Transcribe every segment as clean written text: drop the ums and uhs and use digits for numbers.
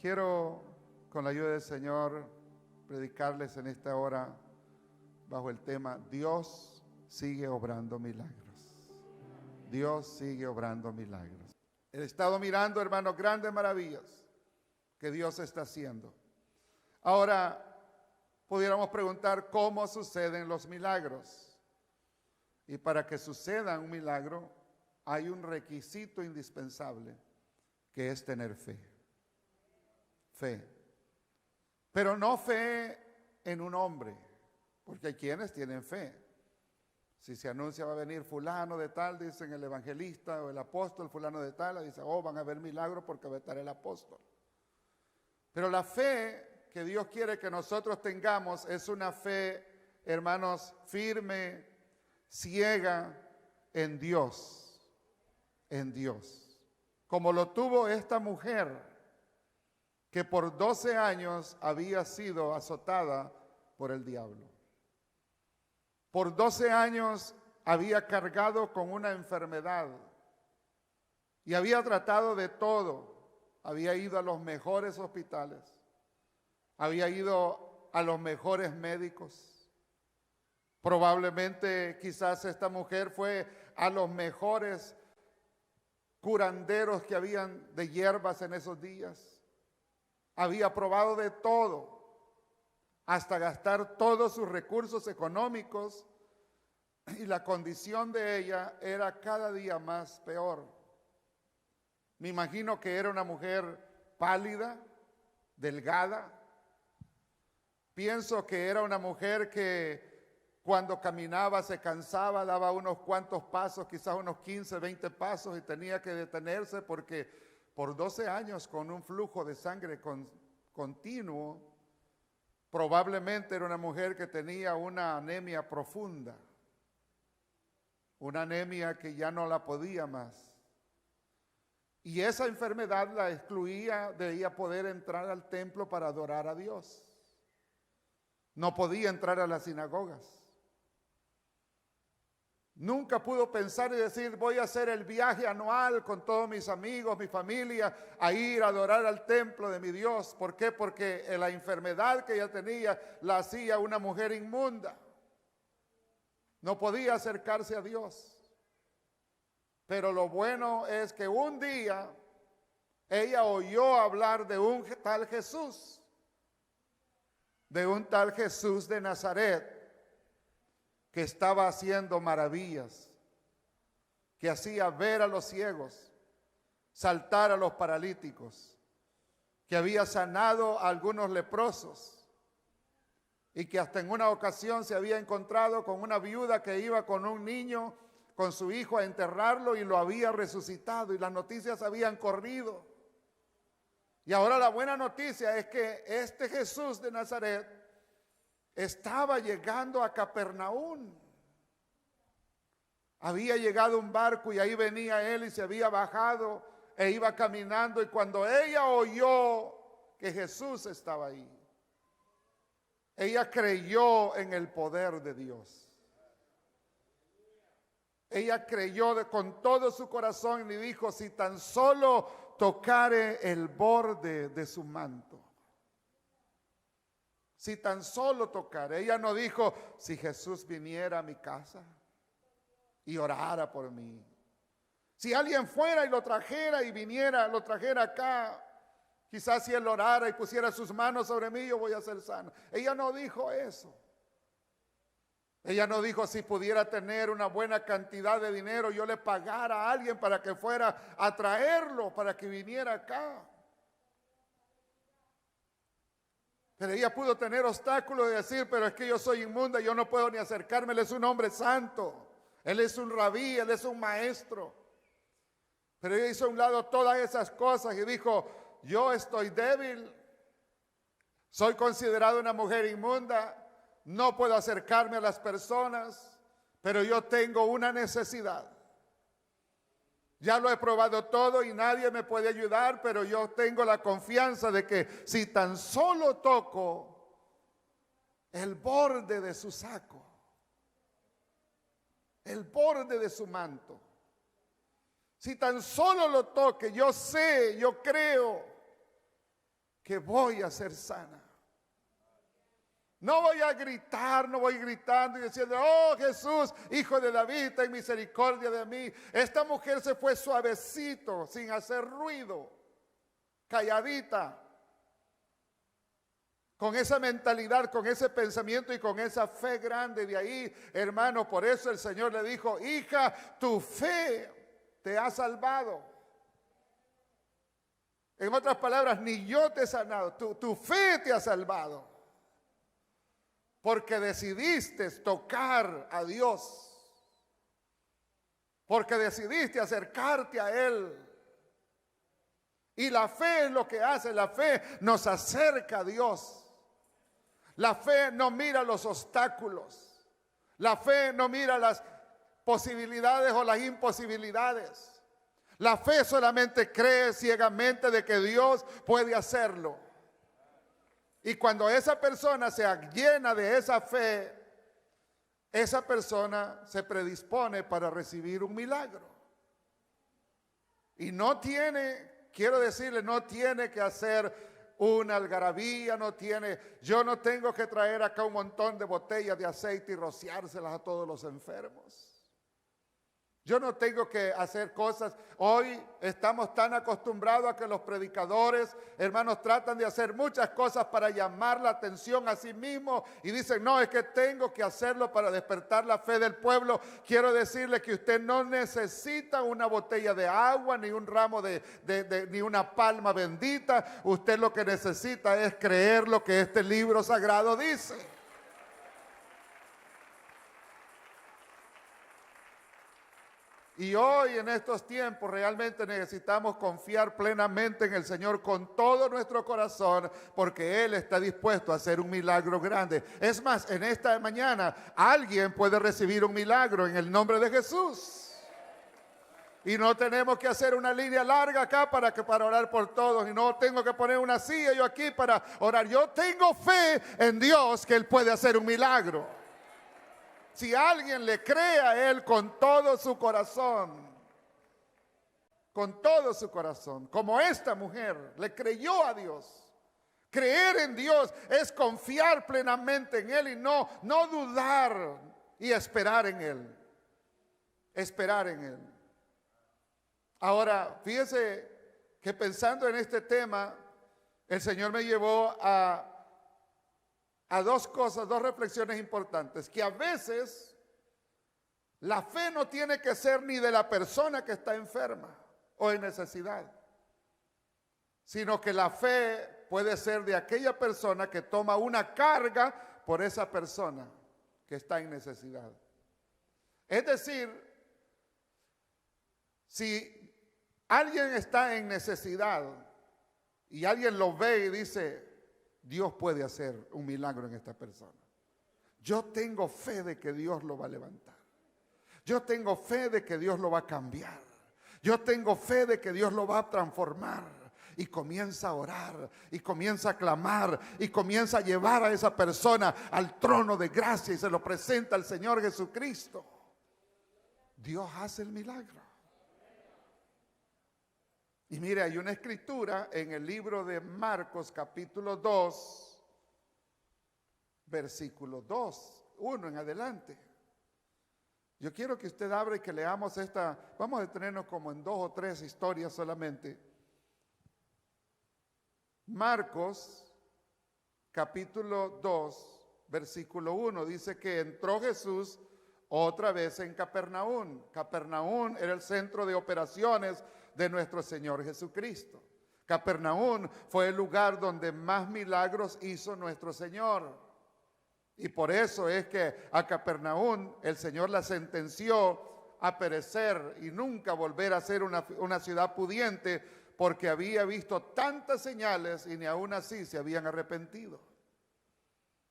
Quiero, con la ayuda del Señor, predicarles en esta hora bajo el tema Dios sigue obrando milagros. Dios sigue obrando milagros. He estado mirando, hermanos, grandes maravillas que Dios está haciendo. Ahora, pudiéramos preguntar cómo suceden los milagros. Y para que suceda un milagro, hay un requisito indispensable, que es tener fe. Fe. Pero no fe en un hombre, porque hay quienes tienen fe. Si se anuncia va a venir fulano de tal, dicen el evangelista o el apóstol fulano de tal, dice, oh, van a haber milagros porque va a estar el apóstol. Pero la fe que Dios quiere que nosotros tengamos es una fe, hermanos, firme, ciega en Dios. En Dios. Como lo tuvo esta mujer que por 12 años había sido azotada por el diablo. Por 12 años había cargado con una enfermedad y había tratado de todo. Había ido a los mejores hospitales, había ido a los mejores médicos. Probablemente quizás esta mujer fue a los mejores curanderos que habían de hierbas en esos días. Había probado de todo, hasta gastar todos sus recursos económicos, y la condición de ella era cada día más peor. Me imagino que era una mujer pálida, delgada. Pienso que era una mujer que cuando caminaba se cansaba, daba unos cuantos pasos, quizás unos 15, 20 pasos, y tenía que detenerse porque por 12 años con un flujo de sangre continuo, probablemente era una mujer que tenía una anemia profunda, una anemia que ya no la podía más. Y esa enfermedad la excluía de ella poder entrar al templo para adorar a Dios. No podía entrar a las sinagogas. Nunca pudo pensar y decir, voy a hacer el viaje anual con todos mis amigos, mi familia, a ir a adorar al templo de mi Dios. ¿Por qué? Porque la enfermedad que ella tenía la hacía una mujer inmunda. No podía acercarse a Dios. Pero lo bueno es que un día ella oyó hablar de un tal Jesús, de Nazaret, que estaba haciendo maravillas, que hacía ver a los ciegos, saltar a los paralíticos, que había sanado a algunos leprosos y que hasta en una ocasión se había encontrado con una viuda que iba con un niño, con su hijo, a enterrarlo, y lo había resucitado, y las noticias habían corrido. Y ahora la buena noticia es que este Jesús de Nazaret estaba llegando a Capernaum. Había llegado un barco y ahí venía él, y se había bajado e iba caminando, y cuando ella oyó que Jesús estaba ahí, ella creyó en el poder de Dios. Ella creyó con todo su corazón y dijo, si tan solo tocare el borde de su manto. Si tan solo tocare. Ella no dijo, si Jesús viniera a mi casa y orara por mí. Si alguien fuera y lo trajera y viniera, lo trajera acá, quizás si él orara y pusiera sus manos sobre mí, yo voy a ser sano. Ella no dijo eso. Ella no dijo, si pudiera tener una buena cantidad de dinero, yo le pagara a alguien para que fuera a traerlo, para que viniera acá. Pero ella pudo tener obstáculos de decir, pero es que yo soy inmunda, yo no puedo ni acercarme. Él es un hombre santo, él es un rabí, él es un maestro. Pero ella hizo a un lado todas esas cosas y dijo, yo estoy débil, soy considerada una mujer inmunda, no puedo acercarme a las personas, pero yo tengo una necesidad. Ya lo he probado todo y nadie me puede ayudar, pero yo tengo la confianza de que si tan solo toco el borde de su saco, el borde de su manto, si tan solo lo toque, yo sé, yo creo que voy a ser sana. No voy a gritar, no voy gritando y diciendo, oh Jesús, hijo de David, ten misericordia de mí. Esta mujer se fue suavecito, sin hacer ruido, calladita, con esa mentalidad, con ese pensamiento y con esa fe grande. De ahí, hermano, por eso el Señor le dijo, hija, tu fe te ha salvado. En otras palabras, ni yo te he sanado, tu fe te ha salvado. Porque decidiste tocar a Dios. Porque decidiste acercarte a Él. Y la fe es lo que hace, la fe nos acerca a Dios. La fe no mira los obstáculos. La fe no mira las posibilidades o las imposibilidades. La fe solamente cree ciegamente de que Dios puede hacerlo. Y cuando esa persona se llena de esa fe, esa persona se predispone para recibir un milagro. Y no tiene, quiero decirle, no tiene que hacer una algarabía, yo no tengo que traer acá un montón de botellas de aceite y rociárselas a todos los enfermos. Yo no tengo que hacer cosas. Hoy estamos tan acostumbrados a que los predicadores, hermanos, tratan de hacer muchas cosas para llamar la atención a sí mismos y dicen, no, es que tengo que hacerlo para despertar la fe del pueblo. Quiero decirle que usted no necesita una botella de agua, ni un ramo ni una palma bendita. Usted lo que necesita es creer lo que este libro sagrado dice. Y hoy en estos tiempos realmente necesitamos confiar plenamente en el Señor con todo nuestro corazón, porque Él está dispuesto a hacer un milagro grande. Es más, en esta mañana alguien puede recibir un milagro en el nombre de Jesús. Y no tenemos que hacer una línea larga acá para orar por todos. Y no tengo que poner una silla yo aquí para orar. Yo tengo fe en Dios que Él puede hacer un milagro. Si alguien le cree a Él con todo su corazón, como esta mujer le creyó a Dios. Creer en Dios es confiar plenamente en Él y no dudar y esperar en Él. Esperar en Él. Ahora, fíjese que pensando en este tema, el Señor me llevó a dos cosas, dos reflexiones importantes, que a veces la fe no tiene que ser ni de la persona que está enferma o en necesidad, sino que la fe puede ser de aquella persona que toma una carga por esa persona que está en necesidad. Es decir, si alguien está en necesidad y alguien lo ve y dice, Dios puede hacer un milagro en esta persona. Yo tengo fe de que Dios lo va a levantar. Yo tengo fe de que Dios lo va a cambiar. Yo tengo fe de que Dios lo va a transformar. Y comienza a orar, y comienza a clamar, y comienza a llevar a esa persona al trono de gracia y se lo presenta al Señor Jesucristo. Dios hace el milagro. Y mire, hay una escritura en el libro de Marcos capítulo 2, versículo 2, 1 en adelante. Yo quiero que usted abra y que leamos esta, vamos a detenernos como en 2 o 3 historias solamente. Marcos capítulo 2, versículo 1, dice que entró Jesús otra vez en Capernaum. Capernaum era el centro de operaciones de nuestro Señor Jesucristo. Capernaum fue el lugar donde más milagros hizo nuestro Señor. Y por eso es que a Capernaum el Señor la sentenció a perecer y nunca volver a ser una ciudad pudiente, porque había visto tantas señales y ni aún así se habían arrepentido.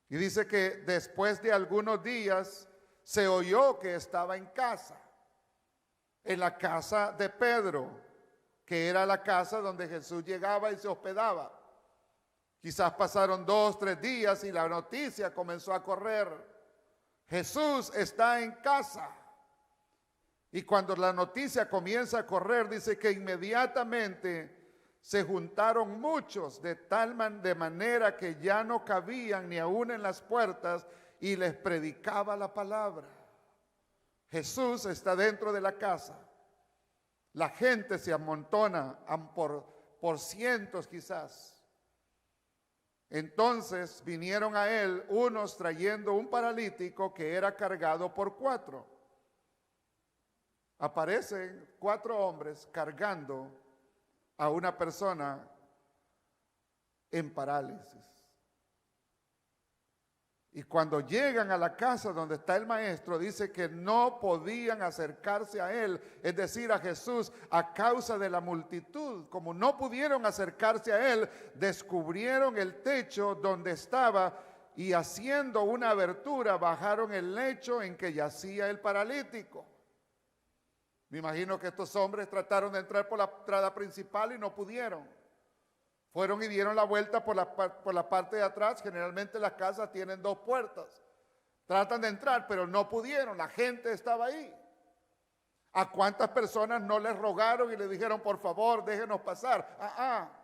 Y dice que después de algunos días se oyó que estaba en casa, en la casa de Pedro, que era la casa donde Jesús llegaba y se hospedaba. Quizás pasaron 2, 3 días y la noticia comenzó a correr. Jesús está en casa. Y cuando la noticia comienza a correr, dice que inmediatamente se juntaron muchos de manera que ya no cabían ni aún en las puertas, y les predicaba la palabra. Jesús está dentro de la casa. La gente se amontona por cientos quizás. Entonces vinieron a él unos trayendo un paralítico que era cargado por 4. Aparecen 4 hombres cargando a una persona en parálisis. Y cuando llegan a la casa donde está el maestro, dice que no podían acercarse a él, es decir, a Jesús, a causa de la multitud. Como no pudieron acercarse a él, descubrieron el techo donde estaba y haciendo una abertura, bajaron el lecho en que yacía el paralítico. Me imagino que estos hombres trataron de entrar por la entrada principal y no pudieron. Fueron y dieron la vuelta por la parte de atrás. Generalmente las casas tienen 2 puertas. Tratan de entrar, pero no pudieron. La gente estaba ahí. ¿A cuántas personas no les rogaron y le dijeron, por favor, déjenos pasar?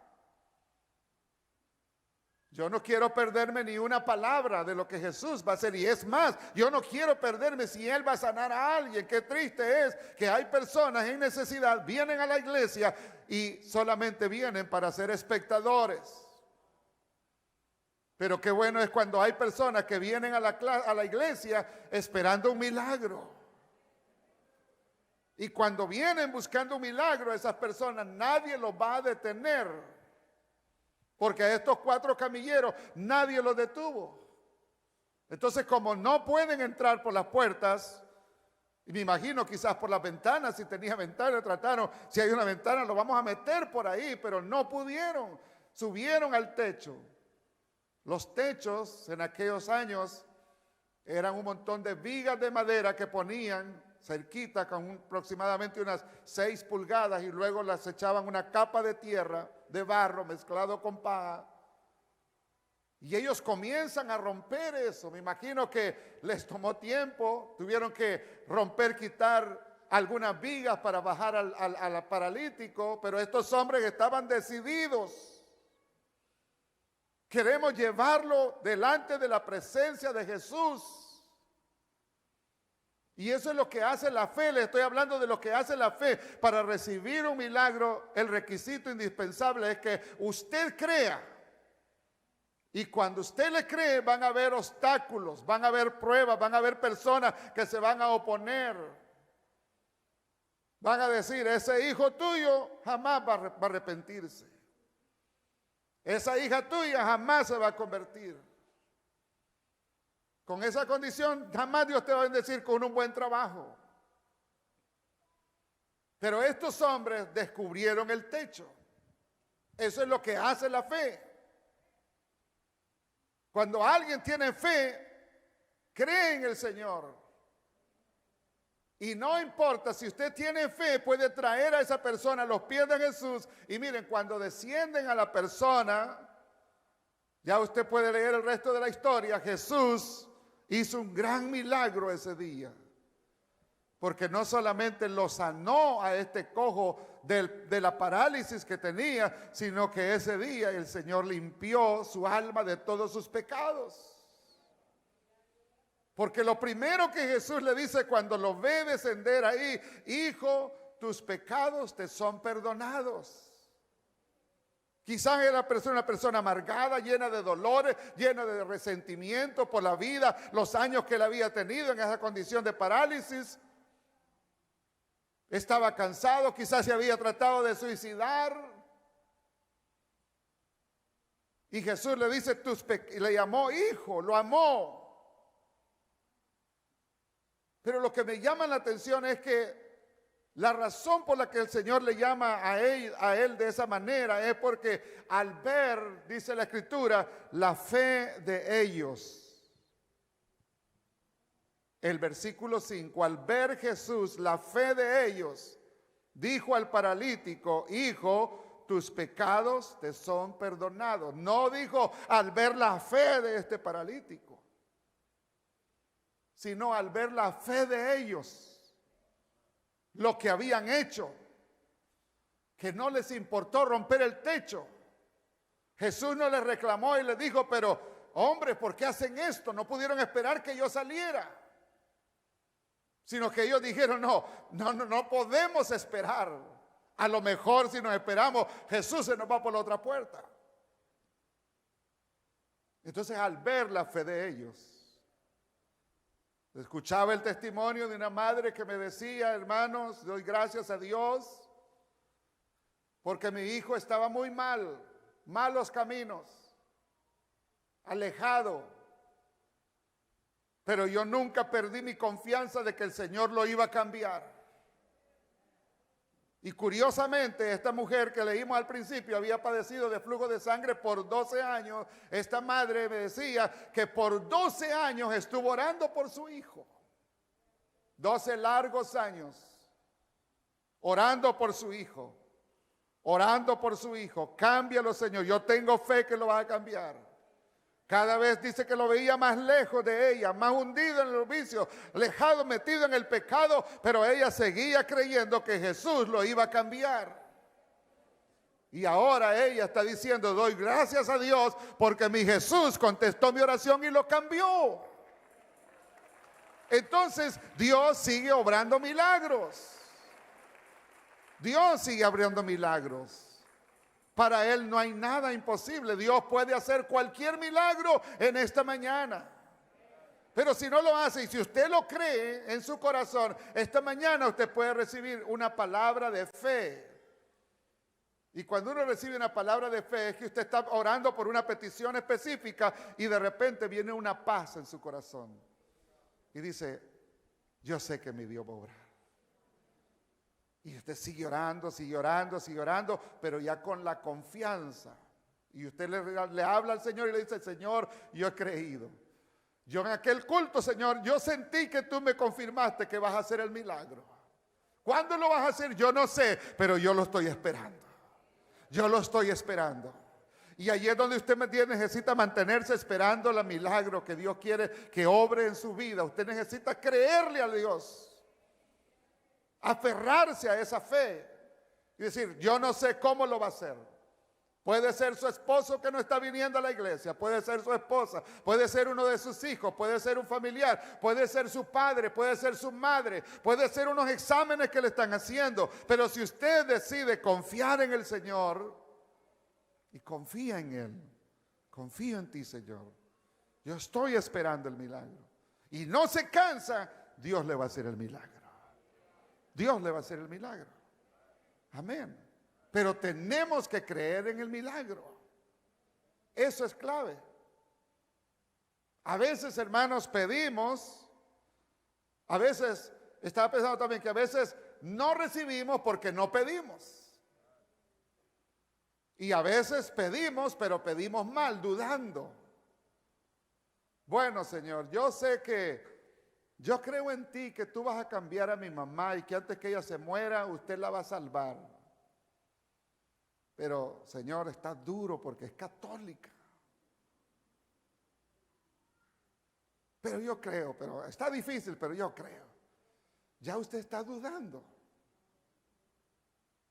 Yo no quiero perderme ni una palabra de lo que Jesús va a hacer. Y es más, yo no quiero perderme si Él va a sanar a alguien. Qué triste es que hay personas en necesidad, vienen a la iglesia y solamente vienen para ser espectadores. Pero qué bueno es cuando hay personas que vienen a la iglesia esperando un milagro. Y cuando vienen buscando un milagro, esas personas nadie los va a detener. Porque a estos 4 camilleros nadie los detuvo. Entonces, como no pueden entrar por las puertas, y me imagino quizás por las ventanas, si tenía ventana, trataron, si hay una ventana lo vamos a meter por ahí, pero no pudieron. Subieron al techo. Los techos en aquellos años eran un montón de vigas de madera que ponían cerquita con aproximadamente unas 6 pulgadas y luego las echaban una capa de tierra, de barro mezclado con paja. Y ellos comienzan a romper eso. Me imagino que les tomó tiempo, tuvieron que romper, quitar algunas vigas para bajar al paralítico, pero estos hombres estaban decididos. Queremos llevarlo delante de la presencia de Jesús. Y eso es lo que hace la fe. Le estoy hablando de lo que hace la fe. Para recibir un milagro, el requisito indispensable es que usted crea. Y cuando usted le cree, van a haber obstáculos, van a haber pruebas, van a haber personas que se van a oponer. Van a decir, ese hijo tuyo jamás va a arrepentirse. Esa hija tuya jamás se va a convertir. Con esa condición, jamás Dios te va a bendecir con un buen trabajo. Pero estos hombres descubrieron el techo. Eso es lo que hace la fe. Cuando alguien tiene fe, cree en el Señor. Y no importa, si usted tiene fe, puede traer a esa persona a los pies de Jesús. Y miren, cuando descienden a la persona, ya usted puede leer el resto de la historia. Jesús hizo un gran milagro ese día, porque no solamente lo sanó a este cojo de la parálisis que tenía, sino que ese día el Señor limpió su alma de todos sus pecados. Porque lo primero que Jesús le dice cuando lo ve descender ahí, hijo, tus pecados te son perdonados. Quizás era una persona amargada, llena de dolores, llena de resentimiento por la vida, los años que él había tenido en esa condición de parálisis. Estaba cansado, quizás se había tratado de suicidar. Y Jesús le dice, le llamó hijo, lo amó. Pero lo que me llama la atención es que la razón por la que el Señor le llama a él de esa manera es porque al ver, dice la Escritura, la fe de ellos. El versículo 5, al ver Jesús la fe de ellos, dijo al paralítico, hijo, tus pecados te son perdonados. No dijo al ver la fe de este paralítico, sino al ver la fe de ellos, lo que habían hecho, que no les importó romper el techo. Jesús no les reclamó y les dijo, pero hombre, ¿por qué hacen esto? No pudieron esperar que yo saliera. Sino que ellos dijeron, no podemos esperar. A lo mejor si nos esperamos, Jesús se nos va por la otra puerta. Entonces, al ver la fe de ellos, escuchaba el testimonio de una madre que me decía, hermanos, doy gracias a Dios porque mi hijo estaba muy mal, malos caminos, alejado. Pero yo nunca perdí mi confianza de que el Señor lo iba a cambiar. Y curiosamente, esta mujer que leímos al principio había padecido de flujo de sangre por 12 años. Esta madre me decía que por 12 años estuvo orando por su hijo. 12 largos años orando por su hijo. Orando por su hijo. Cámbialo, Señor. Yo tengo fe que lo vas a cambiar. Cada vez dice que lo veía más lejos de ella, más hundido en los vicios, alejado, metido en el pecado, pero ella seguía creyendo que Jesús lo iba a cambiar. Y ahora ella está diciendo, doy gracias a Dios porque mi Jesús contestó mi oración y lo cambió. Entonces Dios sigue obrando milagros. Dios sigue abriendo milagros. Para Él no hay nada imposible. Dios puede hacer cualquier milagro en esta mañana. Pero si no lo hace y si usted lo cree en su corazón, esta mañana usted puede recibir una palabra de fe. Y cuando uno recibe una palabra de fe es que usted está orando por una petición específica y de repente viene una paz en su corazón. Y dice, yo sé que mi Dios va a obrar. Y usted sigue orando, sigue orando, sigue orando, pero ya con la confianza. Y usted le habla al Señor y le dice, Señor, yo he creído. Yo en aquel culto, Señor, yo sentí que tú me confirmaste que vas a hacer el milagro. ¿Cuándo lo vas a hacer? Yo no sé, pero yo lo estoy esperando. Yo lo estoy esperando. Y allí es donde usted necesita mantenerse esperando el milagro que Dios quiere que obre en su vida. Usted necesita creerle a Dios. Aferrarse a esa fe y decir, yo no sé cómo lo va a hacer. Puede ser su esposo que no está viniendo a la iglesia, puede ser su esposa, puede ser uno de sus hijos, puede ser un familiar, puede ser su padre, puede ser su madre, puede ser unos exámenes que le están haciendo. Pero si usted decide confiar en el Señor y confía en Él, confío en ti, Señor, yo estoy esperando el milagro, y no se cansa, Dios le va a hacer el milagro. Dios le va a hacer el milagro. Amén. Pero tenemos que creer en el milagro. Eso es clave. A veces, hermanos, pedimos. A veces, estaba pensando también que a veces no recibimos porque no pedimos. Y a veces pedimos, pero pedimos mal, dudando. Bueno, Señor, yo sé que yo creo en ti que tú vas a cambiar a mi mamá y que antes que ella se muera, usted la va a salvar. Pero, Señor, está duro porque es católica. Pero yo creo, pero está difícil, pero yo creo. Ya usted está dudando.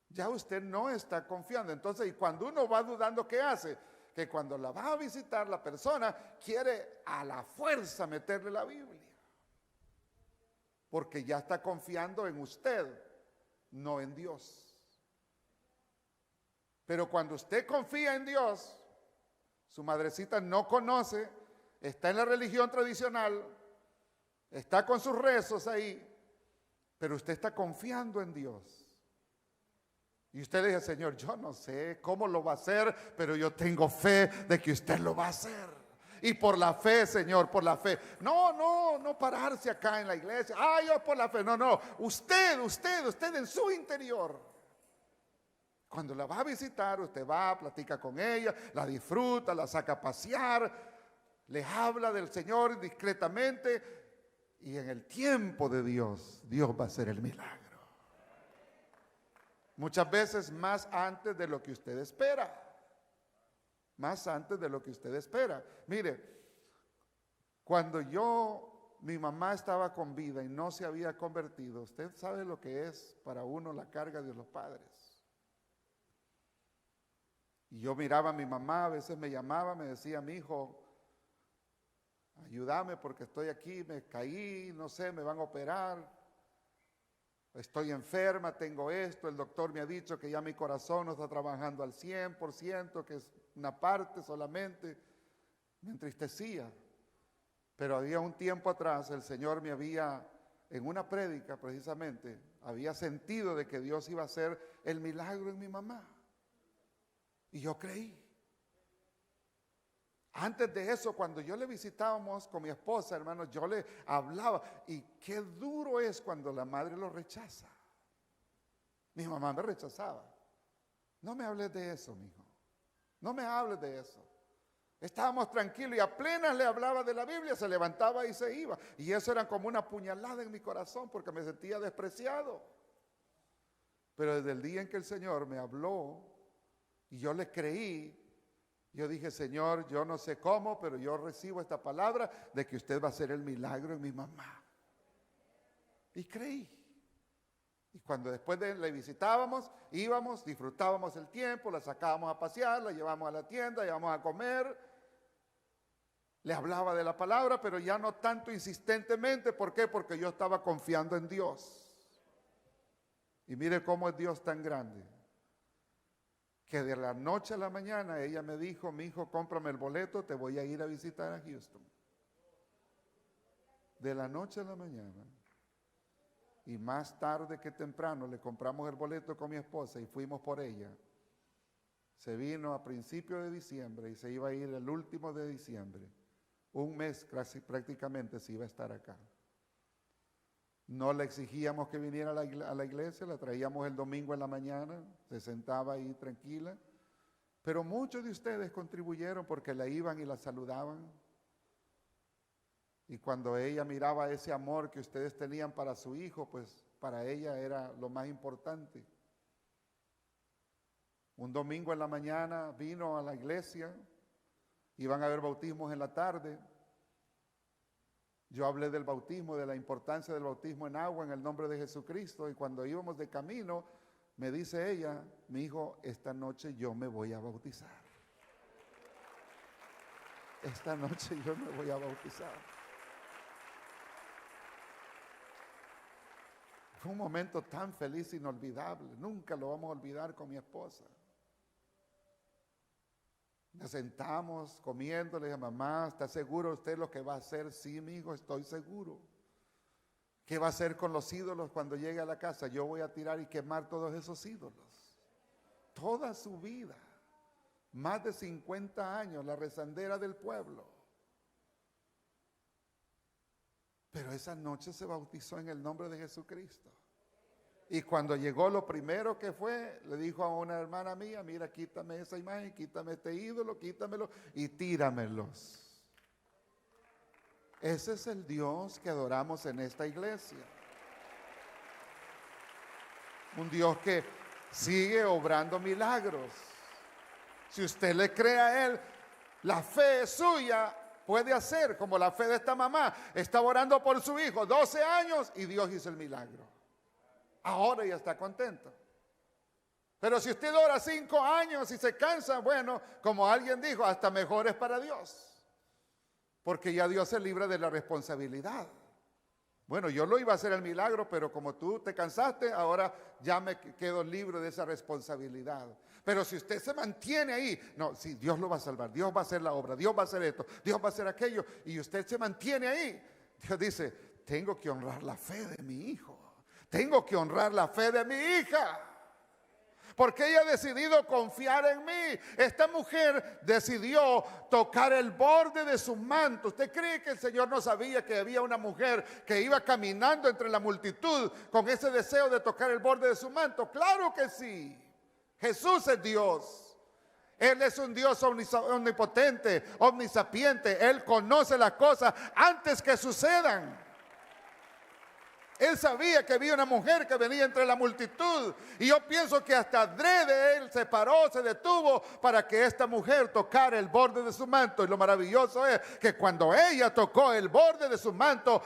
Ya usted no está confiando. Entonces, y cuando uno va dudando, ¿qué hace? Que cuando la va a visitar la persona, quiere a la fuerza meterle la Biblia. Porque ya está confiando en usted, no en Dios. Pero cuando usted confía en Dios, su madrecita no conoce, está en la religión tradicional, está con sus rezos ahí, pero usted está confiando en Dios. Y usted le dice, Señor, yo no sé cómo lo va a hacer, pero yo tengo fe de que usted lo va a hacer. Y por la fe, Señor, por la fe. No pararse acá en la iglesia. Yo por la fe. No. Usted en su interior. Cuando la va a visitar, usted va, platica con ella, la disfruta, la saca a pasear, le habla del Señor discretamente. Y en el tiempo de Dios, Dios va a hacer el milagro. Muchas veces más antes de lo que usted espera. Más antes de lo que usted espera. Mire, cuando mi mamá estaba con vida y no se había convertido, usted sabe lo que es para uno la carga de los padres. Y yo miraba a mi mamá, a veces me llamaba, me decía, mi hijo, ayúdame porque estoy aquí, me caí, no sé, me van a operar. Estoy enferma, tengo esto, el doctor me ha dicho que ya mi corazón no está trabajando al 100%, que es una parte solamente. Me entristecía. Pero había un tiempo atrás, el Señor me había, en una prédica precisamente, había sentido de que Dios iba a hacer el milagro en mi mamá. Y yo creí. Antes de eso, cuando yo le visitábamos con mi esposa, hermanos, yo le hablaba. Y qué duro es cuando la madre lo rechaza. Mi mamá me rechazaba. No me hables de eso, mijo. No me hables de eso. Estábamos tranquilos y apenas le hablaba de la Biblia, se levantaba y se iba. Y eso era como una puñalada en mi corazón porque me sentía despreciado. Pero desde el día en que el Señor me habló y yo le creí, yo dije, Señor, yo no sé cómo, pero yo recibo esta palabra de que usted va a hacer el milagro en mi mamá. Y creí. Y cuando después le visitábamos, íbamos, disfrutábamos el tiempo, la sacábamos a pasear, la llevamos a la tienda, llevamos a comer. Le hablaba de la palabra, pero ya no tanto insistentemente. ¿Por qué? Porque yo estaba confiando en Dios. Y mire cómo es Dios tan grande. Que de la noche a la mañana ella me dijo, mi hijo, cómprame el boleto, te voy a ir a visitar a Houston. De la noche a la mañana. Y más tarde que temprano le compramos el boleto con mi esposa y fuimos por ella. Se vino a principios de diciembre y se iba a ir el último de diciembre. Un mes casi, prácticamente se iba a estar acá. No le exigíamos que viniera a la iglesia, la traíamos el domingo en la mañana, se sentaba ahí tranquila. Pero muchos de ustedes contribuyeron porque la iban y la saludaban. Y cuando ella miraba ese amor que ustedes tenían para su hijo, pues para ella era lo más importante. Un domingo en la mañana vino a la iglesia, iban a haber bautismos en la tarde. Yo hablé del bautismo, de la importancia del bautismo en agua en el nombre de Jesucristo. Y cuando íbamos de camino, me dice ella, mi hijo, esta noche yo me voy a bautizar. Esta noche yo me voy a bautizar. Fue un momento tan feliz, inolvidable. Nunca lo vamos a olvidar con mi esposa. Nos sentamos comiendo, le dije, mamá, ¿está seguro usted lo que va a hacer? Sí, mi hijo, estoy seguro. ¿Qué va a hacer con los ídolos cuando llegue a la casa? Yo voy a tirar y quemar todos esos ídolos. Toda su vida, más de 50 años, la rezandera del pueblo. Pero esa noche se bautizó en el nombre de Jesucristo. Y cuando llegó, lo primero que fue, le dijo a una hermana mía, mira, quítame esa imagen, quítame este ídolo, quítamelo y tíramelos. Ese es el Dios que adoramos en esta iglesia. Un Dios que sigue obrando milagros. Si usted le cree a Él, la fe suya puede hacer como la fe de esta mamá. Estaba orando por su hijo, 12 años, y Dios hizo el milagro. Ahora ya está contento. Pero si usted ora 5 años y se cansa, bueno, como alguien dijo, hasta mejor es para Dios. Porque ya Dios se libra de la responsabilidad. Bueno, yo lo iba a hacer el milagro, pero como tú te cansaste, ahora ya me quedo libre de esa responsabilidad. Pero si usted se mantiene ahí, no, sí, Dios lo va a salvar, Dios va a hacer la obra, Dios va a hacer esto, Dios va a hacer aquello, y usted se mantiene ahí. Dios dice, tengo que honrar la fe de mi hijo. Tengo que honrar la fe de mi hija. Porque ella ha decidido confiar en mí. Esta mujer decidió tocar el borde de su manto. ¿Usted cree que el Señor no sabía que había una mujer que iba caminando entre la multitud con ese deseo de tocar el borde de su manto? Claro que sí. Jesús es Dios. Él es un Dios omnipotente, omnisapiente. Él conoce las cosas antes que sucedan. Él sabía que había una mujer que venía entre la multitud. Y yo pienso que hasta adrede él se paró, se detuvo para que esta mujer tocara el borde de su manto. Y lo maravilloso es que cuando ella tocó el borde de su manto,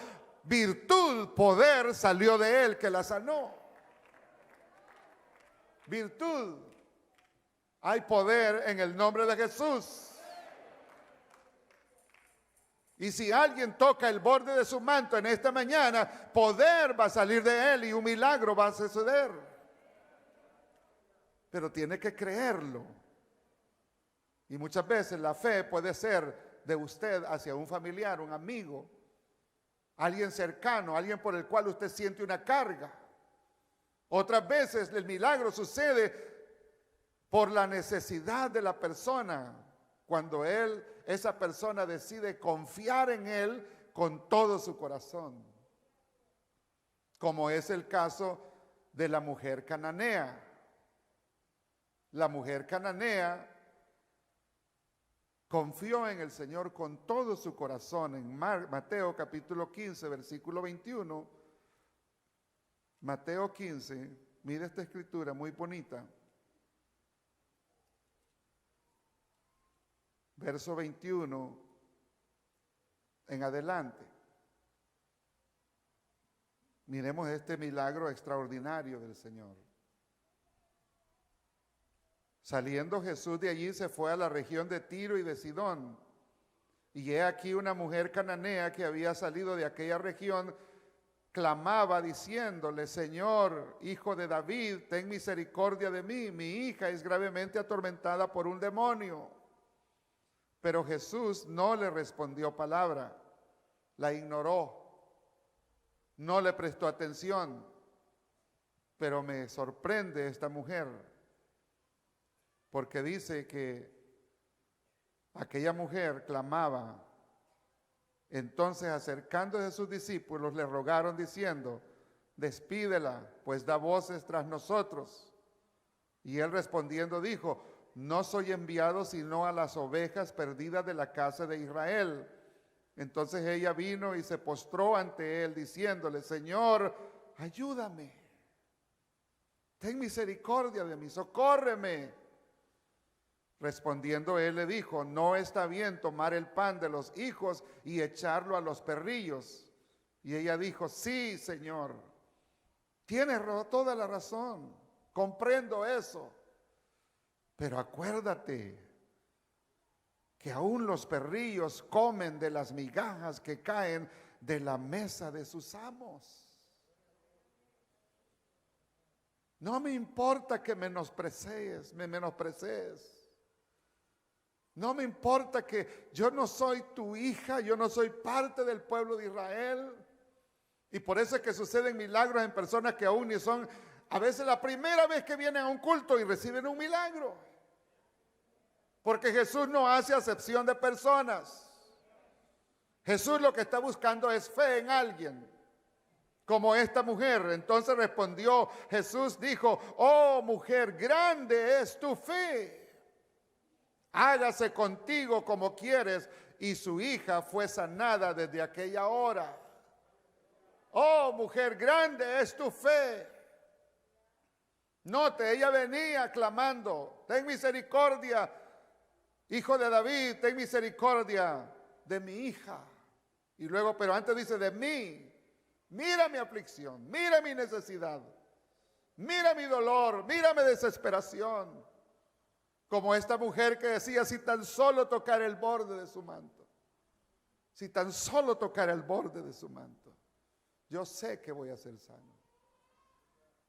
virtud, poder salió de él que la sanó. Virtud. Hay poder en el nombre de Jesús. Y si alguien toca el borde de su manto en esta mañana, poder va a salir de él y un milagro va a suceder. Pero tiene que creerlo. Y muchas veces la fe puede ser de usted hacia un familiar, un amigo, alguien cercano, alguien por el cual usted siente una carga. Otras veces el milagro sucede por la necesidad de la persona, cuando esa persona decide confiar en él con todo su corazón. Como es el caso de la mujer cananea. La mujer cananea confió en el Señor con todo su corazón. En Mateo capítulo 15, versículo 21. Mateo 15, mire esta escritura muy bonita. Verso 21 en adelante. Miremos este milagro extraordinario del Señor. Saliendo Jesús de allí, se fue a la región de Tiro y de Sidón. Y he aquí una mujer cananea que había salido de aquella región, clamaba diciéndole: Señor, hijo de David, ten misericordia de mí. Mi hija es gravemente atormentada por un demonio. Pero Jesús no le respondió palabra, la ignoró, no le prestó atención. Pero me sorprende esta mujer, porque dice que aquella mujer clamaba. Entonces, acercándose a sus discípulos, le rogaron diciendo: despídela, pues da voces tras nosotros. Y él respondiendo dijo: no soy enviado sino a las ovejas perdidas de la casa de Israel. Entonces ella vino y se postró ante él diciéndole: Señor, ayúdame, ten misericordia de mí, socórreme. Respondiendo él le dijo: no está bien tomar el pan de los hijos y echarlo a los perrillos. Y ella dijo: sí, Señor, tienes toda la razón, comprendo eso. Pero acuérdate que aún los perrillos comen de las migajas que caen de la mesa de sus amos. No me importa que me menosprecies. No me importa que yo no soy tu hija, yo no soy parte del pueblo de Israel. Y por eso es que suceden milagros en personas que aún ni son, a veces la primera vez que vienen a un culto y reciben un milagro. Porque Jesús no hace acepción de personas. Jesús lo que está buscando es fe en alguien, como esta mujer. Entonces respondió Jesús, dijo: oh mujer, grande es tu fe. Hágase contigo como quieres. Y su hija fue sanada desde aquella hora. Oh mujer, grande es tu fe. Note, ella venía clamando: ten misericordia, hijo de David, ten misericordia de mi hija. Y luego, pero antes dice: de mí. Mira mi aflicción, mira mi necesidad, mira mi dolor, mira mi desesperación. Como esta mujer que decía: si tan solo tocar el borde de su manto, si tan solo tocar el borde de su manto, yo sé que voy a ser sano.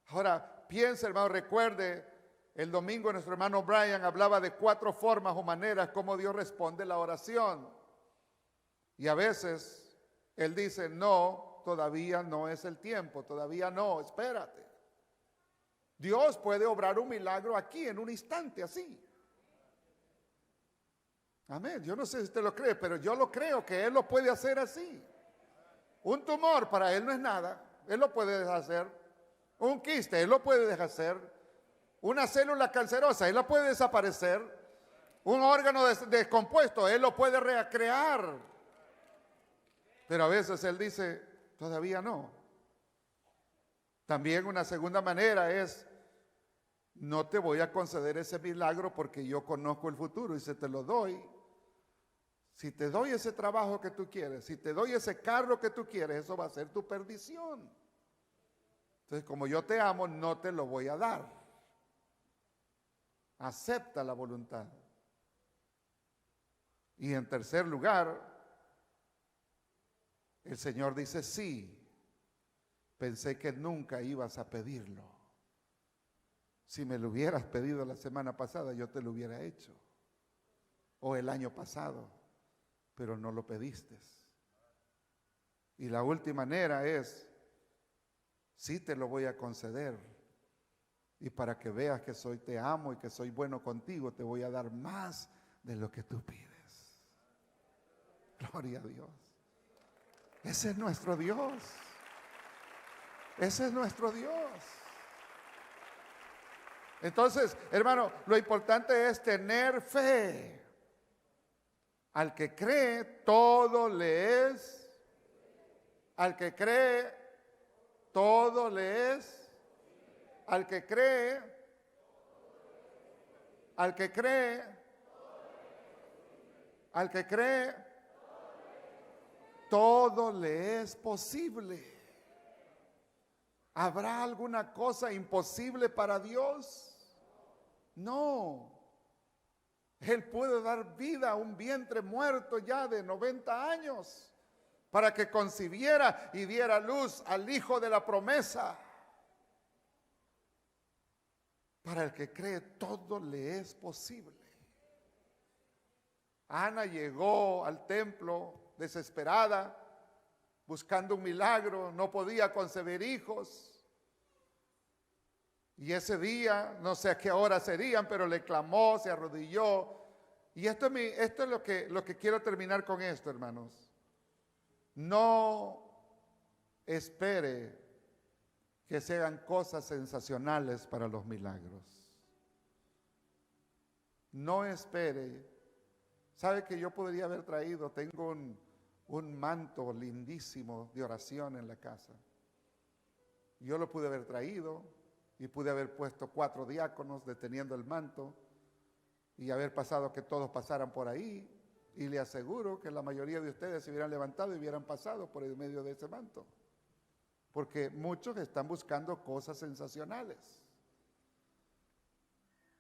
Ahora, piense, hermano, recuerde, el domingo nuestro hermano Brian hablaba de 4 formas o maneras como Dios responde la oración. Y a veces Él dice: no, todavía no es el tiempo, todavía no, espérate. Dios puede obrar un milagro aquí en un instante así. Amén. Yo no sé si usted lo cree, pero yo lo creo que Él lo puede hacer así. Un tumor para Él no es nada, Él lo puede deshacer. Un quiste, Él lo puede deshacer. Una célula cancerosa, Él la puede desaparecer. Un órgano descompuesto, Él lo puede recrear. Pero a veces Él dice: todavía no. También una segunda manera es: no te voy a conceder ese milagro porque yo conozco el futuro y si te lo doy, si te doy ese trabajo que tú quieres, si te doy ese carro que tú quieres, eso va a ser tu perdición. Entonces, como yo te amo, no te lo voy a dar. acepta la voluntad. Y en tercer lugar, el Señor dice, sí, pensé que nunca ibas a pedirlo. Si me lo hubieras pedido la semana pasada, yo te lo hubiera hecho. O el año pasado, pero no lo pediste. Y la última manera es, sí te lo voy a conceder. Y para que veas que te amo y que soy bueno contigo, te voy a dar más de lo que tú pides. Gloria a Dios. Ese es nuestro Dios. Ese es nuestro Dios. Entonces, hermano, lo importante es tener fe. Al que cree, todo le es. Al que cree, todo le es. Al que cree, al que cree, al que cree, todo le es posible. ¿Habrá alguna cosa imposible para Dios? No. Él puede dar vida a un vientre muerto ya de 90 años para que concibiera y diera luz al hijo de la promesa. Para el que cree, todo le es posible. Ana llegó al templo desesperada, buscando un milagro, no podía concebir hijos. Y ese día, no sé a qué hora serían, pero le clamó, se arrodilló. Y esto es lo que quiero terminar con esto, hermanos. No espere que se hagan cosas sensacionales para los milagros. No espere. ¿Sabe que yo podría haber traído? Tengo un manto lindísimo de oración en la casa. Yo lo pude haber traído y pude haber puesto 4 diáconos deteniendo el manto y haber pasado que todos pasaran por ahí. Y le aseguro que la mayoría de ustedes se hubieran levantado y hubieran pasado por el medio de ese manto. Porque muchos están buscando cosas sensacionales.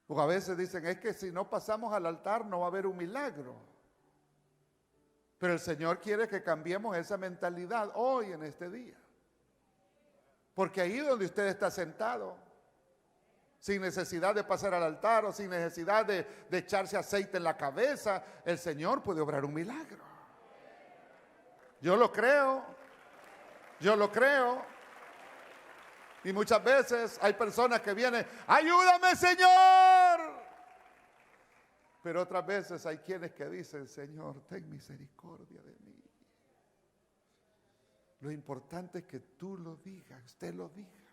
O a veces dicen, es que si no pasamos al altar no va a haber un milagro. Pero el Señor quiere que cambiemos esa mentalidad hoy en este día. Porque ahí donde usted está sentado, sin necesidad de pasar al altar o sin necesidad de echarse aceite en la cabeza, el Señor puede obrar un milagro. Yo lo creo. Yo lo creo. Y muchas veces hay personas que vienen, ayúdame, Señor. Pero otras veces hay quienes que dicen, Señor, ten misericordia de mí. Lo importante es que tú lo digas, usted lo diga.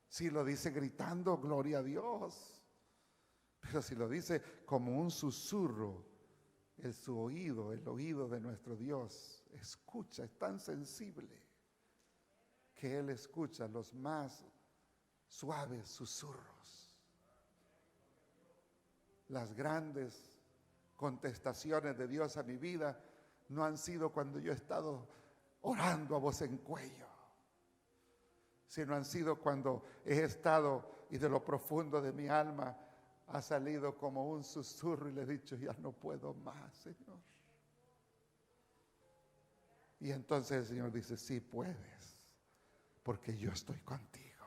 Si lo dice gritando, gloria a Dios. Pero si lo dice como un susurro, el oído de nuestro Dios escucha, es tan sensible que Él escucha los más suaves susurros. Las grandes contestaciones de Dios a mi vida no han sido cuando yo he estado orando a voz en cuello, sino han sido cuando he estado y de lo profundo de mi alma ha salido como un susurro y le he dicho, ya no puedo más, Señor. Y entonces el Señor dice, sí puedes, porque yo estoy contigo.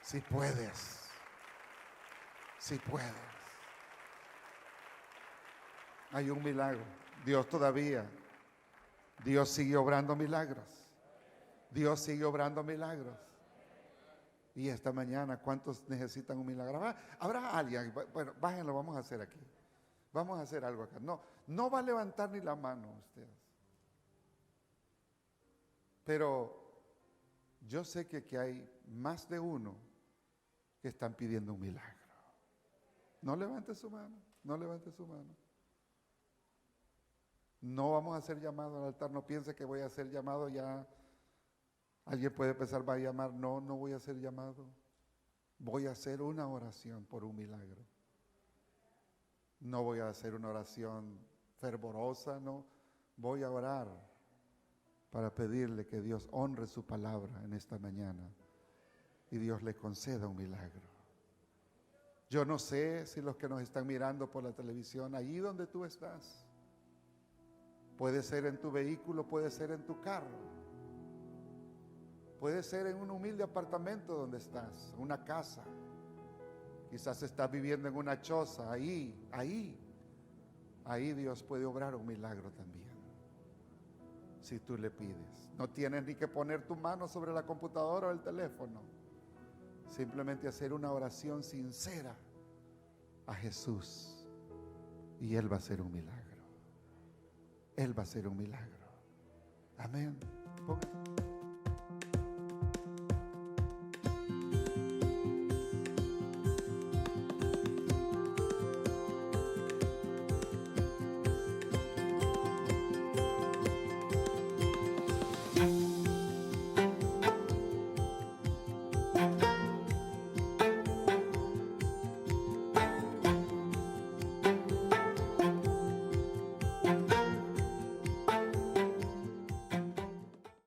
Sí puedes, sí puedes. Hay un milagro. Dios sigue obrando milagros. Dios sigue obrando milagros. Y esta mañana, ¿cuántos necesitan un milagro? ¿Habrá alguien? Bueno, bájenlo, vamos a hacer aquí. Vamos a hacer algo acá. No va a levantar ni la mano usted. Pero yo sé que hay más de uno que están pidiendo un milagro. No levante su mano, no levante su mano. No vamos a hacer llamado al altar, no piense que voy a hacer llamado ya. Alguien puede pensar, va a llamar. No voy a hacer llamado. Voy a hacer una oración por un milagro. No voy a hacer una oración fervorosa, no. Voy a orar para pedirle que Dios honre su palabra en esta mañana y Dios le conceda un milagro. Yo no sé si los que nos están mirando por la televisión, allí donde tú estás, puede ser en tu vehículo, puede ser en tu carro, puede ser en un humilde apartamento donde estás, una casa. Quizás estás viviendo en una choza, ahí Dios puede obrar un milagro también, si tú le pides. No tienes ni que poner tu mano sobre la computadora o el teléfono. Simplemente hacer una oración sincera a Jesús y Él va a hacer un milagro. Él va a hacer un milagro. Amén. Póngase.